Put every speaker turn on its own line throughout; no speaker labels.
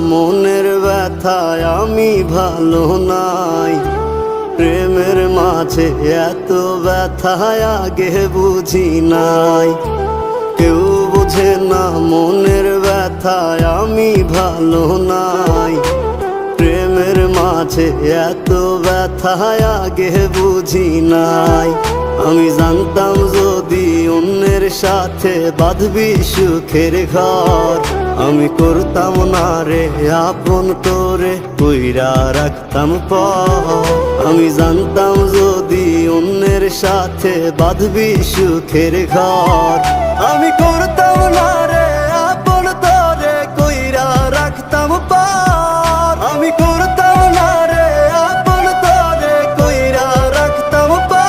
মনের ব্যথায় আমি ভালো নাই। প্রেমের মাঝে এত ব্যথায় আগে বুঝি নাই। কেউ বোঝে না মনের ব্যথায় আমি ভালো নাই। প্রেমের মাঝে এত ব্যথায় আগে বুঝি নাই। আমি জানতাম যদি অন্যের সাথে বাঁধবি সুখের ঘর, আমি করতাম না রে আপন তোরে কইরা রাখতাম পর। আমি জানতাম যদি অন্যের সাথে বাঁধবি সুখের ঘর, আমি করতাম না রে আপন তোরে কইরা রাখতাম পর। আমি করতাম না রে আপন তোরে কইরা রাখতাম পর।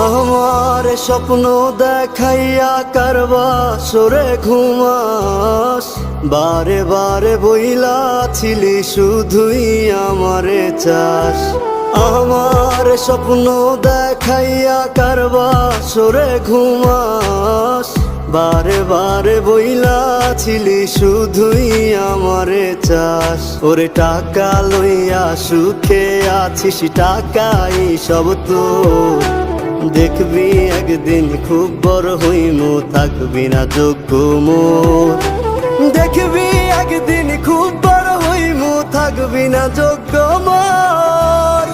আমার স্বপ্ন দেখাইয়া কারবা সরে ঘুমাস, বারে বারে বইলা ছিলি শুধুই আমারে চাস। আমার স্বপ্ন দেখাইয়া কারবা সরে ঘুমাস, বারে বারে বইলা ছিলি শুধুই আমারে চাস। ওরে টাকা লইয়া সুখে আছিস, টাকাই সব তোর। দেখবি একদিন খুব বড় হইমু, থাকবি না যোগ্য মোর। দেখবি একদিন খুব বড় হইমু, থাকবি না যোগ্য মোর।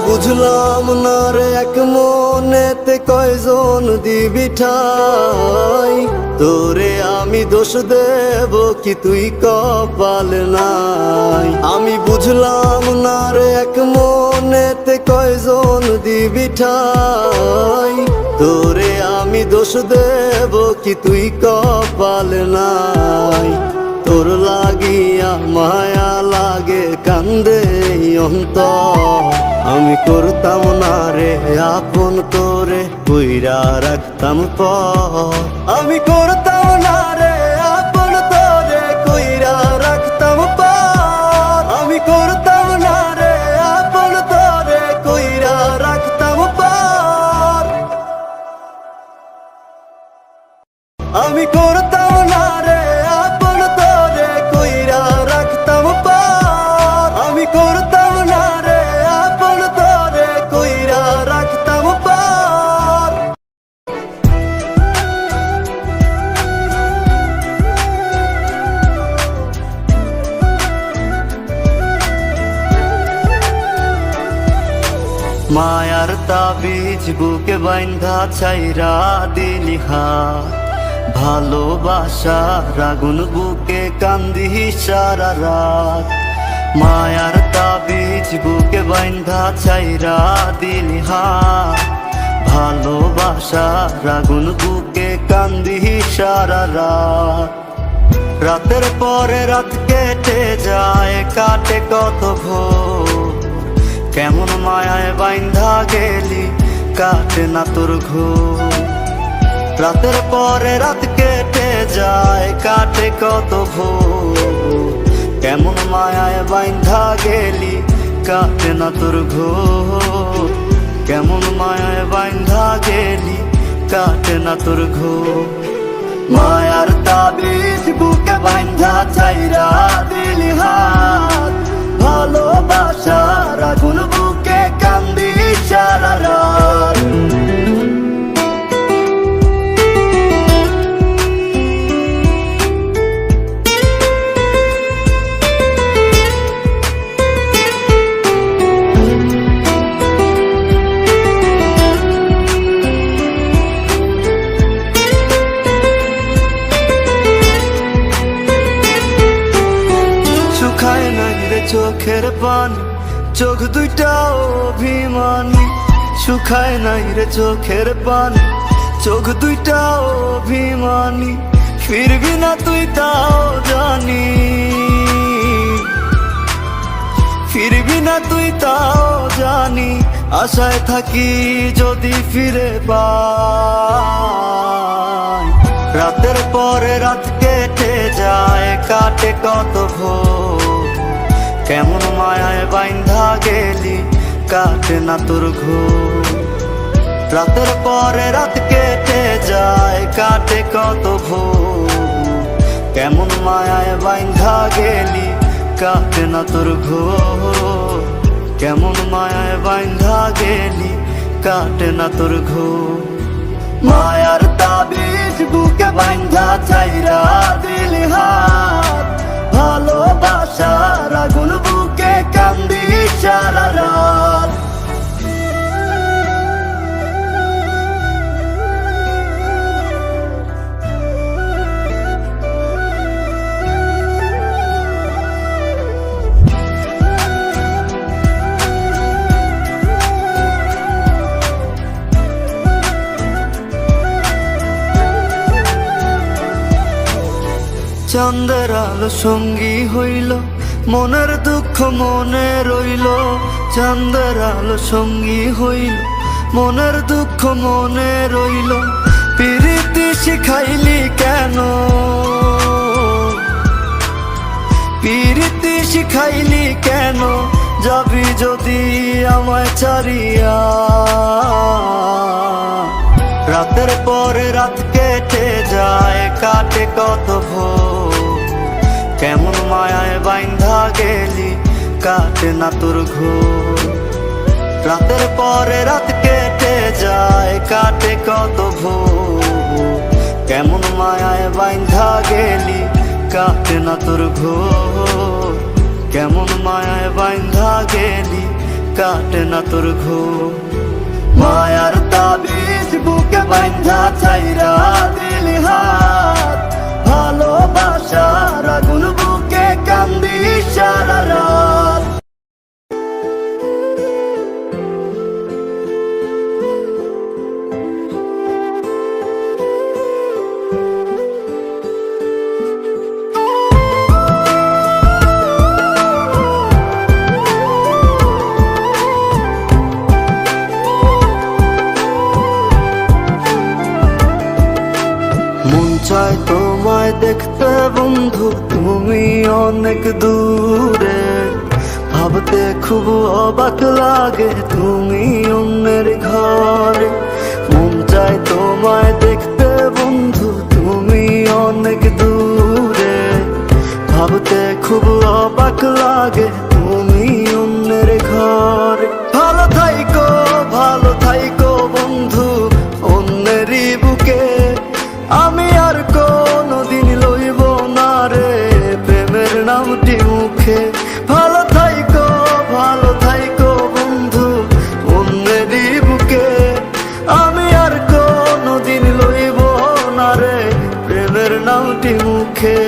বুঝলাম না রে এক মনেতে কয়জন দিবি ঠাই, তোরে আমি দোষ দেব কি তুই কপাল নাই। আমি বুঝলাম না রে এক মনেতে কয়জন দিবি ঠাই, তোরে আমি দোষ দেব কি তুই কপাল নাই। তোর লাগিয়া মায়া লাগে কান্দে অন্তর, আমি করতাম না রে আপন তোরে কইরা রাখতাম পর। আমি করতাম না রে আপন তোরে কইরা রাখতাম পর। আমি করতাম না রে আপন তোরে কইরা রাখতাম পর। আমি করতাম না রে আপন তোরে কইরা রাখতাম পর। আমি করতাম না রে আপন তোরে কইরা রাখতাম পর। মায়ার তাবিজ বুকে বাইন্ধা ছাইরা দিলি হাত, ভালোবাসার আগুন বুকে কান্দি সারা রাত। মায়ার তাবিজ বুকে বাইন্ধা ছাইরা দিলি হাত, ভালোবাসার আগুন বুকে কান্দি সারা রাত। রাতের পরে রাত কেটে যায়, কাটে কত ভোর। কেমন মায়ায় বাইন্ধা গেলি, কাটে না তোর ঘোর। রাতের পরে রাত কেটে যায়, কাটে কত ভোর। কেমন মায়ায় বাইন্ধা গেলি, কাটে না তোর ঘোর। কেমন মায়ায় বাইন্ধা গেলি, কাটে না তোর ঘোর। মায়ার তাবিজ বুকে বাইন্ধা ছাইরা দিলি হাত, ভালোবাসার আগুন বুকে কান্দি সারা রাত। চোখের পানি, চোখ দুইটা অভিমানী। শুকায় নাই রে চোখের পানি, চোখ দুইটা অভিমানী। ফিরবি না তুই তাও জানি, ফিরবি না তুই তাও জানি। আশায় থাকি যদি ফিরে পাই। রাতের পরে রাত কেটে যায়, কাটে কত ভোর। কেমন মায়ায় বাইন্ধা গেলি, কাটে না তোর ঘোর। রাতের পরে রাত কেটে যায়, কাটে কত ভোর। কেমন মায়ায় বাইন্ধা গেলি, কাটে না তোর ঘোর। কেমন মায়ায় বাইন্ধা গেলি, কাটে না তোর ঘোর। মায়ার তাবিজ বুকে বাইন্ধা চাইরা দিলি হাত। ভালোবাসার আগুন বুকে কান্দি সারা রাত। চাঁদের আলো সঙ্গী হইল, মনের দুঃখ মনে রইল। চাঁদের আলো সঙ্গী হইল, মনের দুঃখ মনে রইল। প্রীতি শিখাইলি কেন, প্রীতি শিখাইলি কেন। যাবি যদি আমায় ছাড়িয়া। রাতের পরে রাত কেটে যায়, কাটে কত ভোর। কেমন মায়ায় বাইন্ধা গেলি, কাটে না তোর ঘোর। রাতের পরে রাত কেটে যায়, কাটে কত ভোর। কেমন মায়ায় বাইন্ধা গেলি, কাটে না তোর ঘোর। কেমন মায়ায় বাইন্ধা গেলি, কাটে না তোর ঘোর। মায়ার তাবিজ বুকে বাইন্ধা চাইরা দিলি হাত। ভালোবাসার আগুন বুকে কান্দি সারা রাত। চাই তোমায় দেখতে বন্ধু, তুমি অনেক দূরে। ভাবতে খুব অবাক লাগে, তুমি অন্যের ঘরে। মন চাই তোমায় দেখতে বন্ধু, তুমি অনেক দূরে। ভাবতে খুব অবাক লাগে, তুমি অন্যের ঘরে। ভালো থাইকো বন্ধু অন্যেরই বুকে। আমি আর কোনদিন লইব না রে প্রেমের নামটি মুখে। ভালো থাইকো বন্ধু অন্যেরই বুকে। আমি আর কোনদিন লইব না রে প্রেমের নামটি মুখে।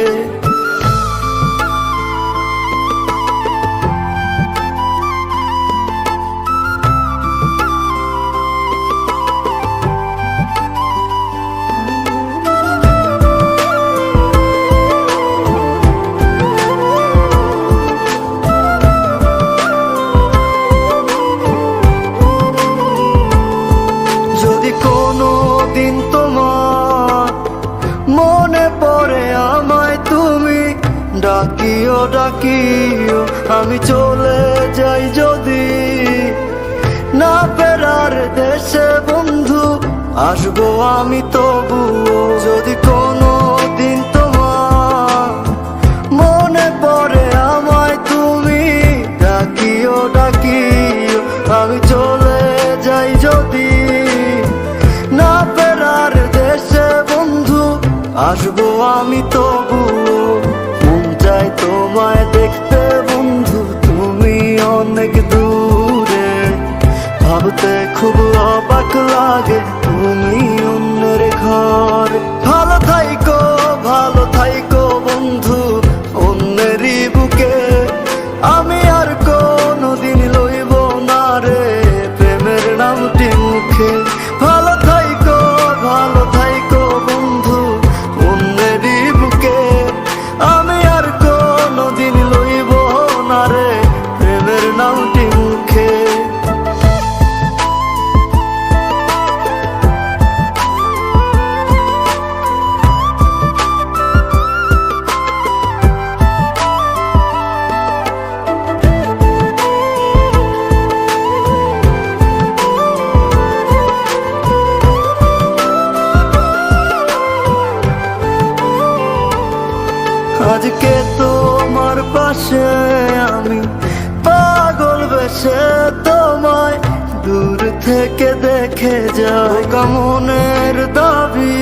দিন তোমার মনে পড়ে আমায়, তুমি ডাকিও আমি চলে যাই যদি। না ফেরার দেশে বন্ধু আসবো আমি তবুও। যদি কোনো দিন তোমার মনে পড়ে আমায়, তুমি ডাকিও আমি চলে যাই যদি। না ফেরার দেশে বন্ধু আসবো আমি তবুও। মন চাই তোমায় দেখতে বন্ধু, তুমি অনেক দূরে। ভাবতে খুব অবাক লাগে, তুমি অন্যের ঘরে। ভালো থাইকো বন্ধু অন্যেরই বুকে। আমি পাশে আমি পাগল বেশে তোমায় দূর থেকে দেখে যাই মনের দাবি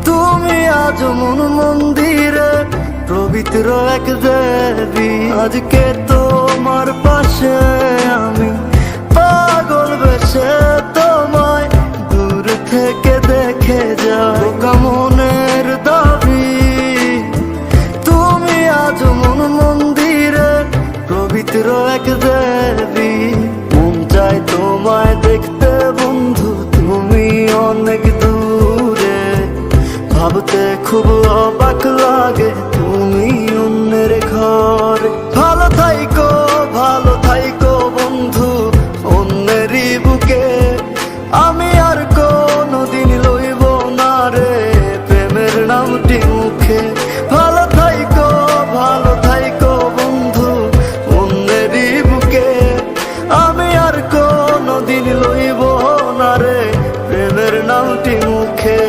তুমি আজ মন মন্দিরে পবিত্র এক দেবী আজকে তোমার পাশে আমি পাগল বেশে তোমায় দূর থেকে দেখে যাই মনের দাবি তুমি আজ মন মন্দিরে পবিত্র এক দেবী মন চাই তোমায় দেখতে বন্ধু তুমি অনেক দূরে ভাবতে খুব অবাক লাগে তুমি অন্যের ঘরে ভালো থাইকো বন্ধু অন্যেরই বুকে আমি আর কোনদিন লইব না রে প্রেমের নামটি মুখে ভালো থাইকো বন্ধু অন্যেরই বুকে আমি আর কোনদিন লইব না রে প্রেমের নামটি মুখে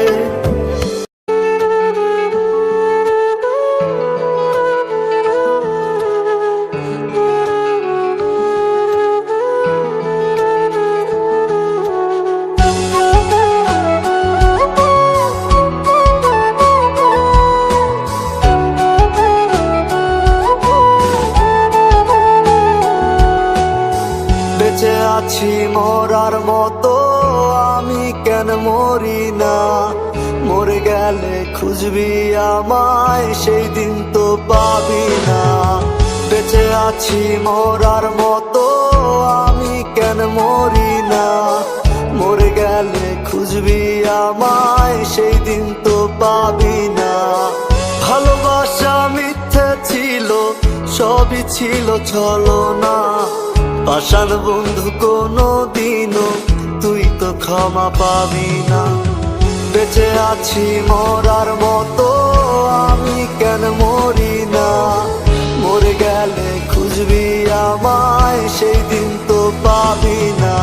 বেঁচে আছি মরার মতো আমি কেন মরি না মরে গেলে খুঁজবি আমায় সেই দিন তো পাবি না বেঁচে আছি মরার মতো আমি কেন মরি না মরে গেলে খুঁজবি আমায় সেই দিন তো পাবি না ভালোবাসা মিথ্যে ছিল সবই ছিল ছলনা পাষাণ বন্ধু কোনো দিনও তুই তো ক্ষমা পাবি না বেঁচে আছি মরার মতো আমি কেন মরি না মরে গেলে খুঁজবি আমায় সেই দিন তো পাবি না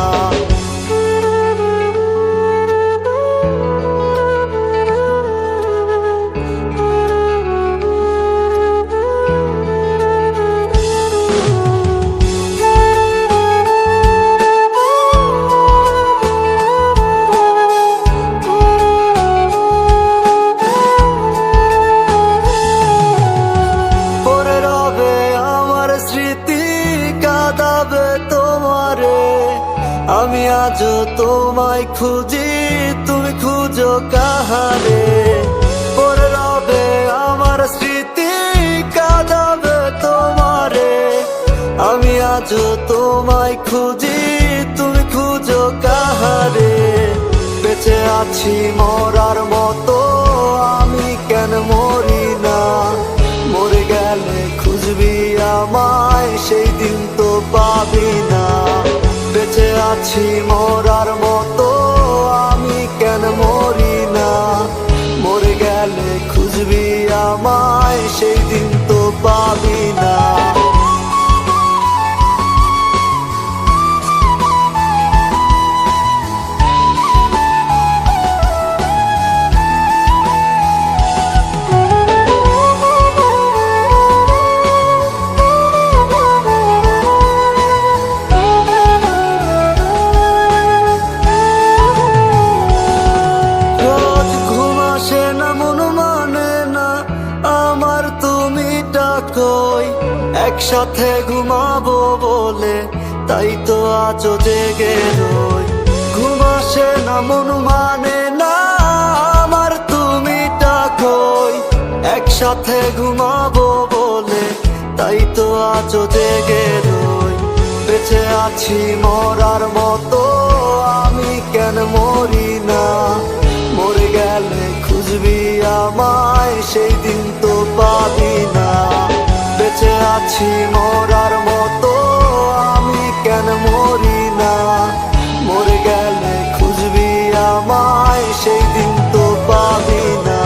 আমি আজও তোমায় খুঁজি তুমি খুঁজো কাহারে পরে রবে আমার স্মৃতি কাঁদাবে তোমারে আমি আজও তোমায় খুঁজি তুমি খুঁজো কাহারে বেঁচে আছি মরার মতো আমি কেন মরি না মরে গেলে খুঁজবি আমায় সেই দিন তো পাবি না বেঁচে আছি মরার মতো আমি কেন মরি না মরে গেলে খুঁজবি আমায় সেই দিন তো পাবি না একসাথে ঘুমাবো বলে তাই তো আজও জেগে রই ঘুম আসে না মন মানে না আমার তুমি ডাকোই একসাথে ঘুমাবো বলে তাই তো আজও জেগে রই বেঁচে আছি মরার মতো আমি কেন মরি না মরে গেলে খুঁজবি আমায় সেই দিন তো পাবি না বেঁচে আছি মরার মতো আমি কেন মরি না মরে গেলে খুঁজবি আমায় সেই দিন তো পাবি না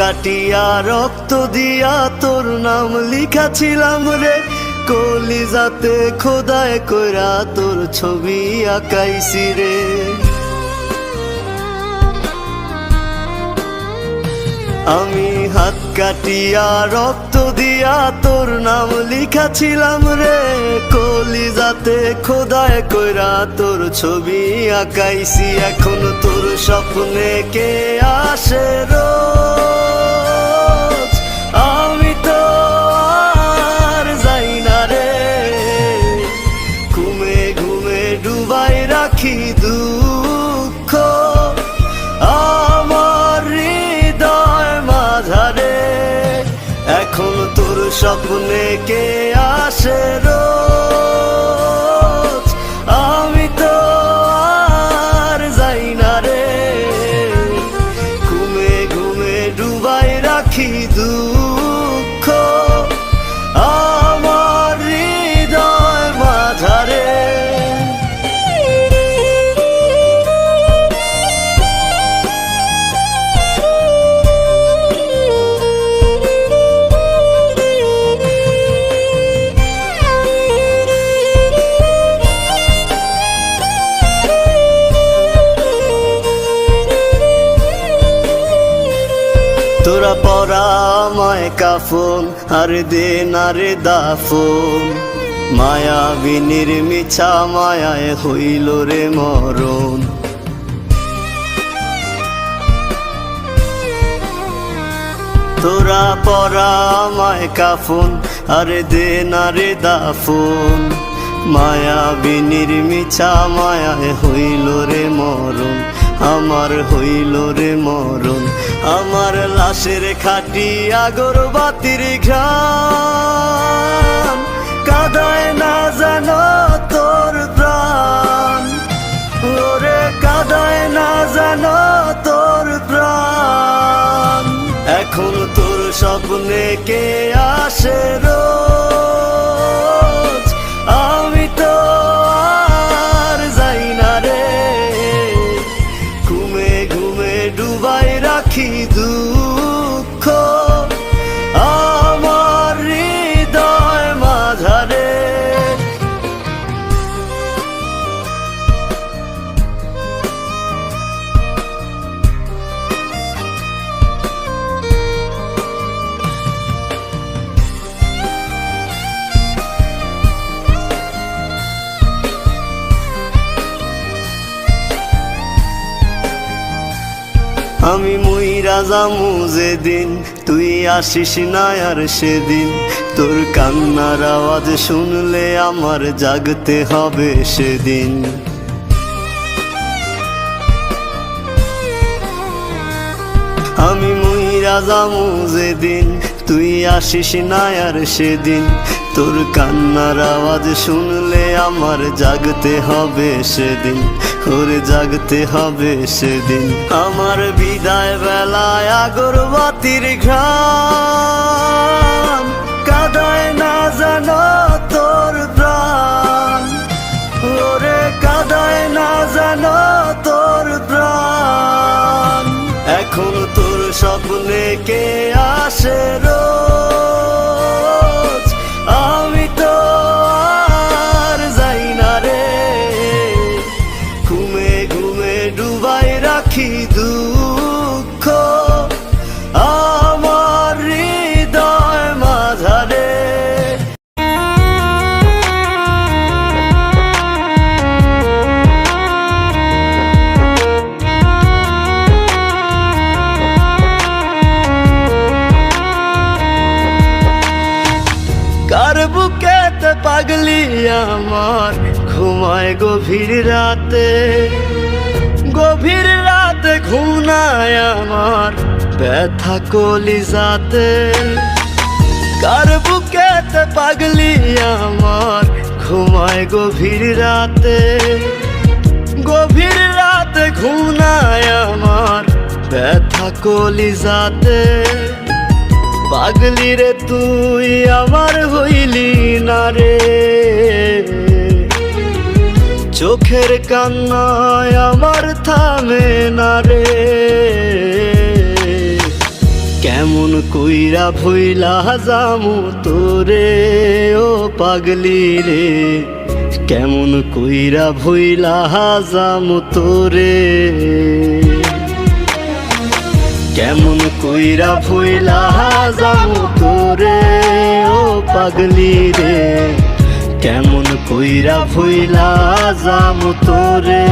কাটিয়া রক্ত দিয়া তোর নাম লিখাছিলাম রে, কলিজাতে খোদাই কইরা তোর ছবি আঁকাইছি রে। আমি হাত কাটিয়া রক্ত দিয়া তোর নাম লিখাছিলাম রে, কলিজাতে খোদাই কইরা তোর ছবি আঁকাইছি। এখন তোর স্বপ্নে কে আসে রোজ, আমি তো আর যাই না রে। ঘুমে ঘুমে ডুবাই রাখি দুঃখ আমার হৃদয় মাঝারে। এখন তোর স্বপ্নে কে আসে রোজ, আমি তো আর যাই না রে। ঘুমে ঘুমে ডুবাই রাখি দুঃখ আমার হৃদয় মাঝারে। তোরা পরা আমায় কাফন আর দে না রে দাফন, মায়াবিনীর মিছা মায়ায় হইল রে মরণ। তোরা পরা আমায় কাফন আর দে না রে দাফন, মায়াবিনীর মিছা মায়ায় হইল রে মরণ। আমার হইল রে মরণ। আমার লাশের খাটি আগরবাতির ঘ্রাণ, কাঁদায় না জানো তোর প্রাণ, ওরে কাঁদায় না জানো তোর প্রাণ। এখন তোর স্বপ্নে কে আসে রোজ, আমি তো আর যাই না রে। ঘুমে ঘুমে ডুবাই রাখি দুঃখ আমার হৃদয় মাঝারে। আমি মইরা যামু যেদিন, তুই আসিস না আর সেদিন। তোর কান্নার আওয়াজ শুনলে আমার জাগতে হবে সেদিন। আমি মইরা যামু যেদিন, তুই আসিস না আর সেদিন। তোর কান্নার আওয়াজ শুনলে আমার জাগতে হবে সেদিন, ওরে জাগতে হবে সেদিন। আমার বিদায় বেলায় আগরবাতির ঘ্রাণ, কাঁদায় না জানো তোর প্রাণ, ওরে কাঁদায় না জানো তোর প্রাণ। এখন তোর স্বপ্নে কে আসে রোজ, আমি তো আর যাই না রে। ঘুমে ঘুমে ডুবাই রাখি দুঃখ আমার হৃদয় মাঝারে। কার বুকেতে পাগলি আমার ঘুমায় গভীর রাতে, গভীর রাতে ঘুমায় আমার ব্যথা কলিজাতে। কার বুকেতে পাগলি আমার ঘুমায় গভীর রাতে, গভীর রাতে ঘুমায় আমার ব্যথা কলিজাতে। পাগলি রে তুই আমার হইলি না রে, চোখের কান্নায় আমার থামে না রে। কেমন কইরা ভুইলা যামু তোরে ও পাগলি রে, কেমন কইরা ভুইলা যামু তোরে, কেমন কইরা ভুইলা যামু তোরে ও পাগলি রে, কেমন কইরা ভুইলা যামু তোরে।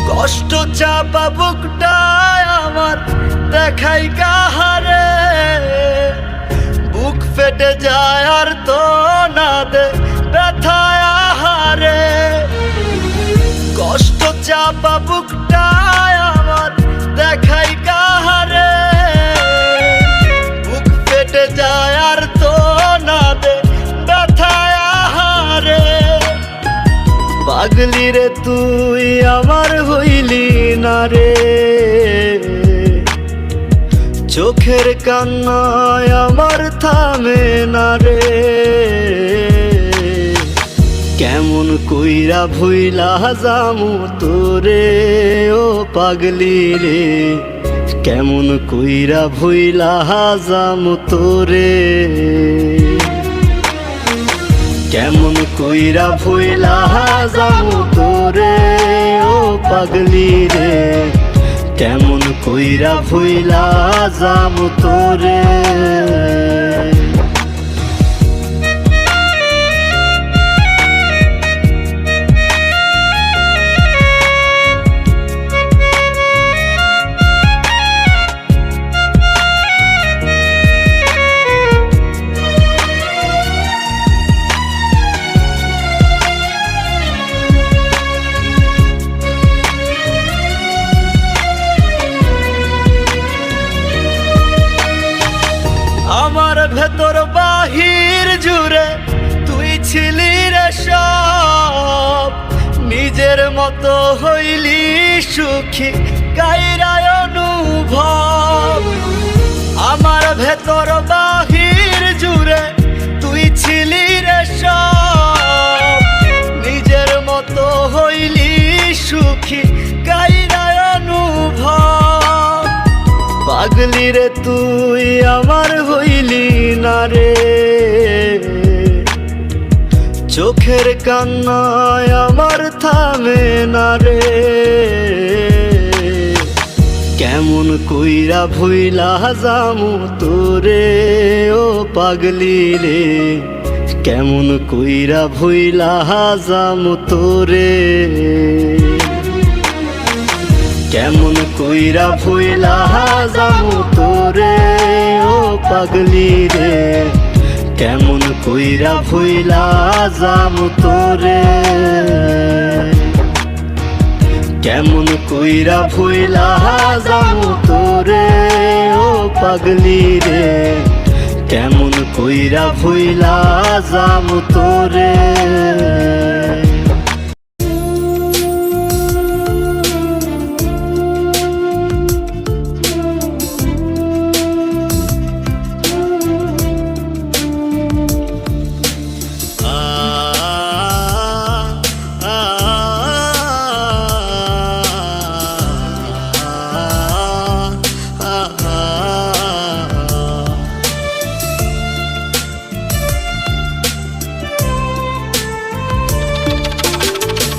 কষ্ট চাপা বুকটায় আমার দেখাই কাহারে, বুক ফেটে যায় আর তো না দে ব্যথায় আহারে। কষ্ট চাপা বুকটায় আমার দেখাই কাহারে, বুক ফেটে যায় আর তো না দে ব্যথায় আহারে। পাগলি রে তুই আমার হইলি না রে, চোখের কান্নায় আমার থামে না রে, কেমন কইরা ভুইলা যামু তোরে ও পাগলি রে, কেমন কইরা ভুইলা যামু তোরে, কেমন কইরা ভুইলা যামু তোরে ও পাগলি রে, কেমন কইরা ভুইলা যামু তোরে। আমার ভেতর বাহির জুড়ে তুই ছিলি রে সব, নিজের মতো হইলি সুখী কাইরায় অনুভব। আমার ভেতর বাহির জুড়ে তুই ছিলি রে সব, নিজের মতো হইলি সুখী কাইরায় অনুভব। পাগলি রে তুই আমার হইলি না রে, চোখের কান্নায় আমার থামে না রে, কেমন কইরা ভুইলা যামু তোরে ও পাগলি রে, কেমন কইরা ভুইলা যামু তোরে, কেমন কইরা ভুইলা যামু তোরে ও পাগলি রে, কেমন কইরা ভুইলা যামু তোরে, কেমন কইরা ভুইলা যামু তোরে ও পাগলি রে, কেমন কইরা ভুইলা যামু তোরে।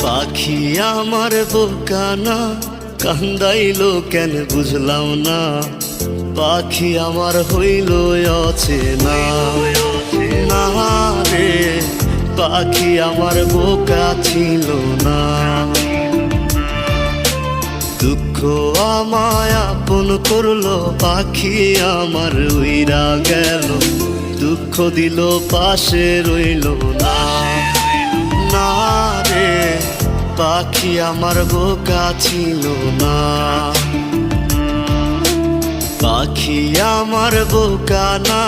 পাখি আমার বোকানা কান্দাইলো কেন বুঝলাম না, পাখি আমার হইল অচেনা না রে, পাখি আমার বোকা ছিল না। দুঃখ আমায় আপন করলো, পাখি আমার উইরা গেল, দুঃখ দিল পাশে রইল না না রে, পাখি আমার বোকা ছিল না। পাখি আমার বোকা না,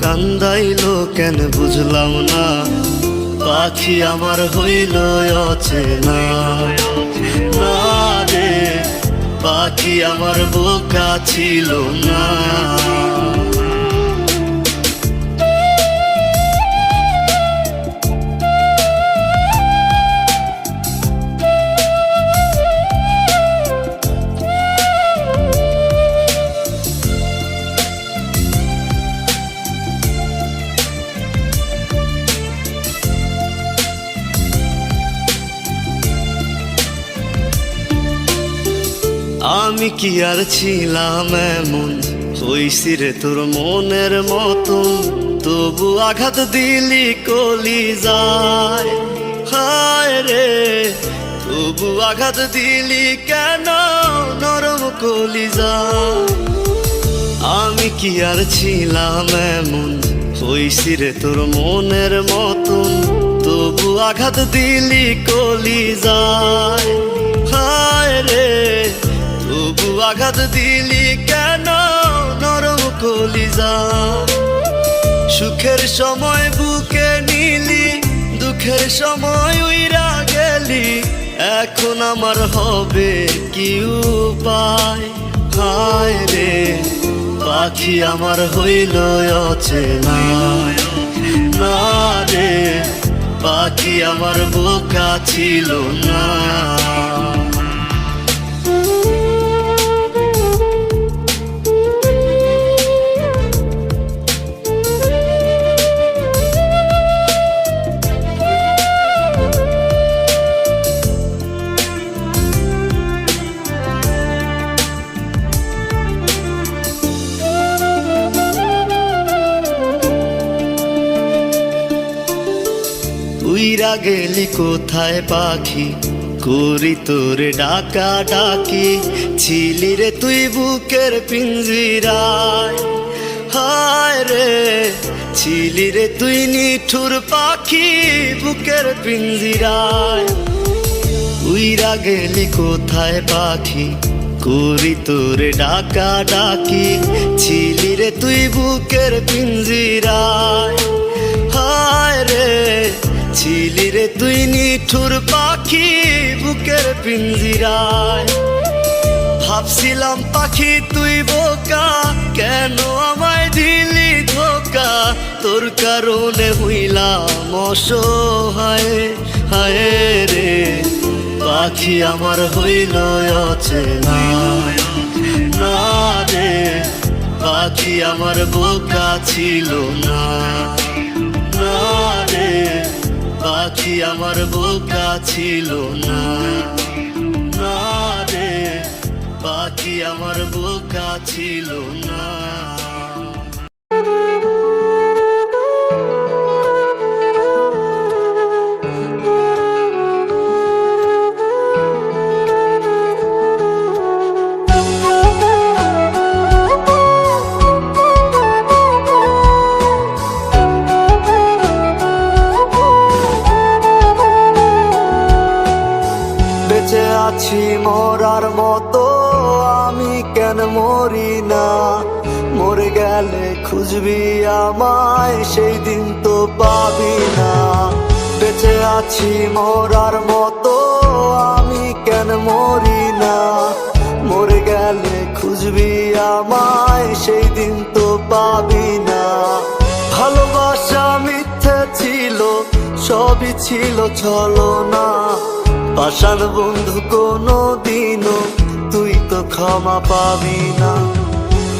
কান্দাইলো কেন বুঝলাম না। পাখি আমার হইল অচেনা, না রে পাখি আমার বোকা ছিল না। আমি কি আর ছিলাম এমন, হইছি রে তোর মনের মতন, তবু আঘাত দিলি কলিজায়। হায় রে তবু আঘাত দিলি কেন নরম কলিজায়। আমি কি আর ছিলাম এমন, হইছি রে তোর মনের মতন, তবু আঘাত দিলি কলিজায়। হায় রে তবু আঘাত দিলি কেন নরম কলিজায়। সুখের সময় বুকে নিলি, দুঃখের সময় উইরা গেলি, এখন আমার হবে কি উপায়। হায় রে পাখি আমার হইল অচেনা, না রে পাখি আমার বোকা ছিল না। উইরা গেলি কোথায় পাখি, করি তোরে ডাকা ডাকি, ছিলি রে তুই বুকের পিঞ্জিরায়। হায় রে ছিলি রে তুই নিঠুর পাখি বুকের পিঞ্জিরায়। উইরা গেলি কোথায় পাখি, করি তোরে ডাকা ডাকি, ছিলি রে তুই বুকের পিঞ্জিরায়। হায় রে ছিলি রে তুই নিঠুর পাখি বুকের পিঞ্জিরায়। ভাবছিলাম পাখি তুই বোকা, কেন আমায় দিলি ধোকা, তোর কারণে হইলাম অসহায়। হায় রে পাখি আমার হইল অচেনা, না রে পাখি আমার বোকা ছিল না। না রে পাখি আমার বোকা ছিল না, না রে পাখি আমার বোকা ছিল না। বেঁচে আছি মরার মতো, আমি কেন মরি না। মরে গেলে খুঁজবি আমায়, সেই দিন তো পাবি না। বেঁচে আছি মরার মতো, আমি কেন মরি না। মরে গেলে খুঁজবি আমায়, সেই দিন তো পাবি না। ভালোবাসা মিথ্যে ছিল, সবই ছিল ছলনা। পাষাণ বন্ধু কোনো দিনও তুই তো ক্ষমা পাবি না।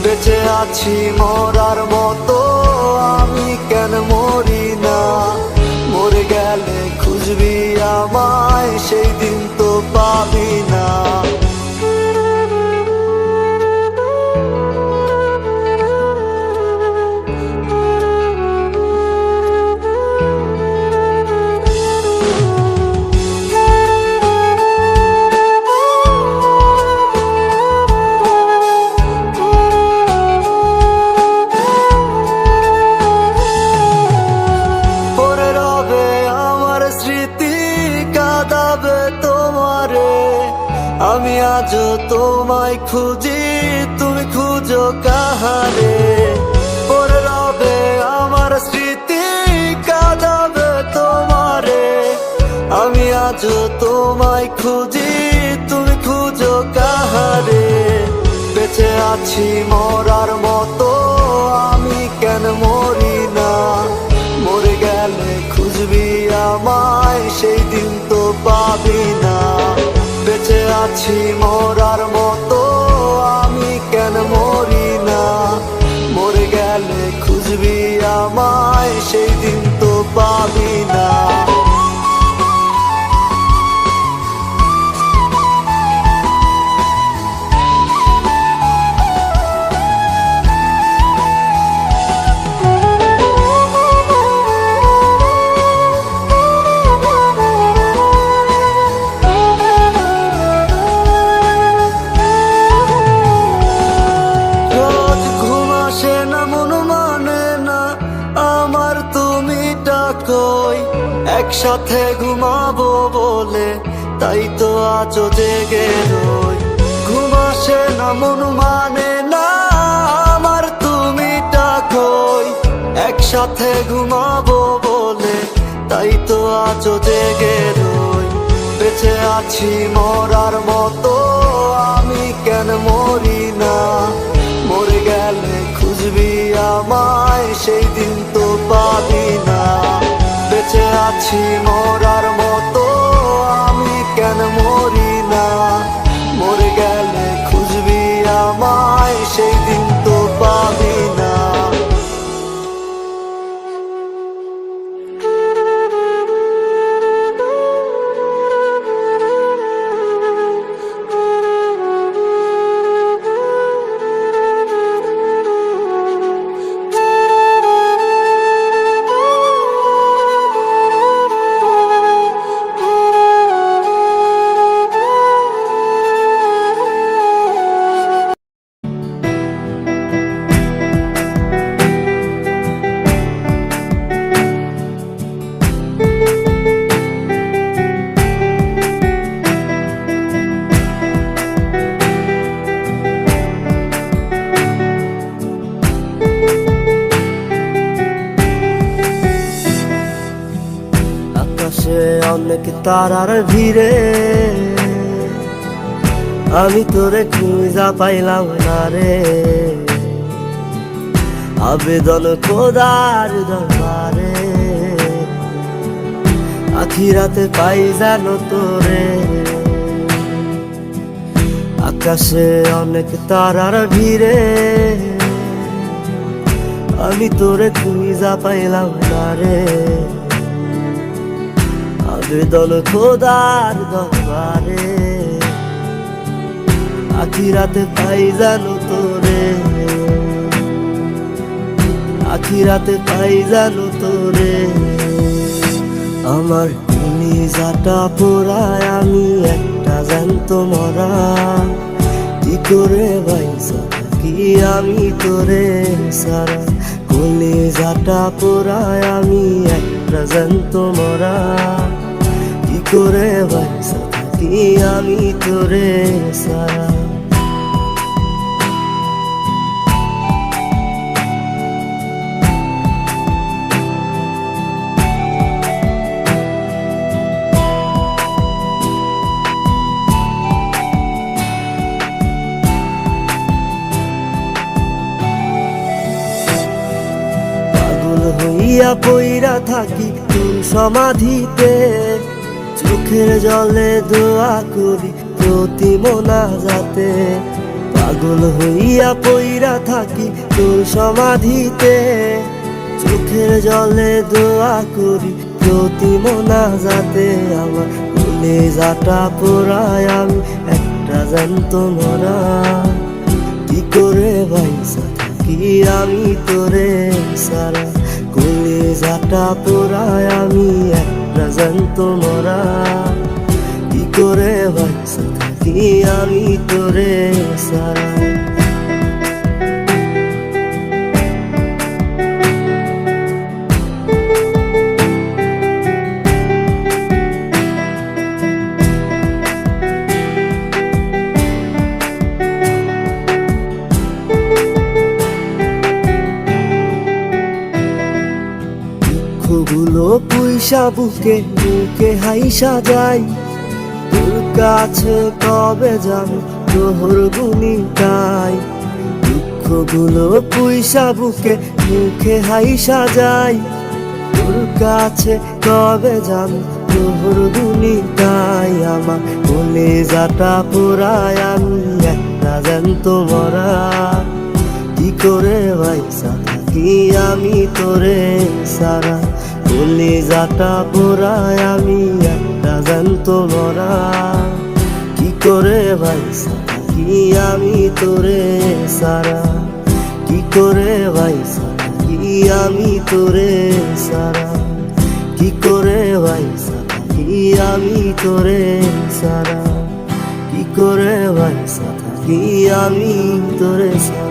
বেঁচে আছি মরার মতো, আমি কেন মরি না। মরে গেলে খুঁজবি আমায়, সেই দিন তো পাবি না। আমি আজও তোমায় খুঁজি, তুমি খুঁজো খুঁজো কাহারে, পরে রবে আমার স্মৃতি কাঁদাবে তোমারে। আমি আজও তোমায় খুঁজি, তুমি খুঁজো কাহারে। বেঁচে আছি মরার মতো, আমি কেন মরি না? মরে গেলে খুঁজবি আমায়, সেই দিন তো পাবি না। বেঁচে আছি মরার মতো, আমি কেন মরি না? মরে গেলে খুঁজবি আমায়, সেই দিন তো পাবি না। কই একসাথে ঘুমাবো বলে, তাই তো আজও জেগে রই। ঘুম আসে না, মন মানে না আমার, তুমি কই একসাথে ঘুমাবো বলে, তাই তো আজও জেগে রই। বেঁচে আছি মরার মতো, আমি কেন মরি না? মরে গেলে খুঁজবি আমায়, সেই দিন তো পাবি না। বেঁচে আছি মরার মতো, আমি কেন মরি না? মরে গেলে খুঁজবি আমায়, সেই দিন তো পাবি না। অনেক তারার ভিড়ে আমি তোরে খুঁজা পাইলাম না রে। আবেদন খোদার দরবারে, আখিরাতে পাই জানো তোরে। আকাশে অনেক তারার ভিড়ে আমি তোরে খুঁজা পাইলাম না রে। আবেদন খোদার দরবারে, আখিরাতে পাই জানো তোরে। আখিরাতে পাই জানো তোরে। আমার কলিজাটা পোড়ায়, আমি একটা জ্যান্ত মরা। কি করে বাইসা থাকি আমি তোরে সারা? কলিজাটা পোড়ায়, আমি একটা জ্যান্ত মরা। কি করে বাইসা থাকি আমি তোরে সারা? পাগল হইয়া পইরা থাকি তোর সমাধিতে, চোখের জলে দোয়া করি প্রতি মোনাজাতে। পাগল হইয়া পইরা থাকি তোর সমাধিতে, চোখের জলে দোয়া করি প্রতি মোনাজাতে। আমার কলিজাটা পোড়ায়, আমি একটা জ্যান্ত মরা। কি করে বাইসা থাকি আমি তোরে সারা? কলিজাটা পোড়ায়, আমি একটা জ্যান্ত মরা। কি করে বাইসা থাকি আমি তোরে সারা? দুঃখগুলো পুইসা বুকে বুকে হাইসা যাই, তোর কাছে কবে যাব তোর গুনি গাই। দুঃখগুলো পুইসা বুকে মুখে হাইসা যাই, তোর কাছে কবে যাব তোর গুনি গাই। আমার কলেজাটা পোড়ায় আমি একটা জ্যান্ত মরা, কি করে বাইসা থাকি আমি তোরে সারা। কলেজাটা পোড়ায় আমি একটা জ্যান্ত মরা, কি করে বাইসা থাকি আমি তোরে সারা। কি করে বাইসা থাকি আমি তোরে সারা, কি করে বাইসা থাকি আমি তোরে সারা, কি করে বাইসা থাকি আমি তোরে সারা।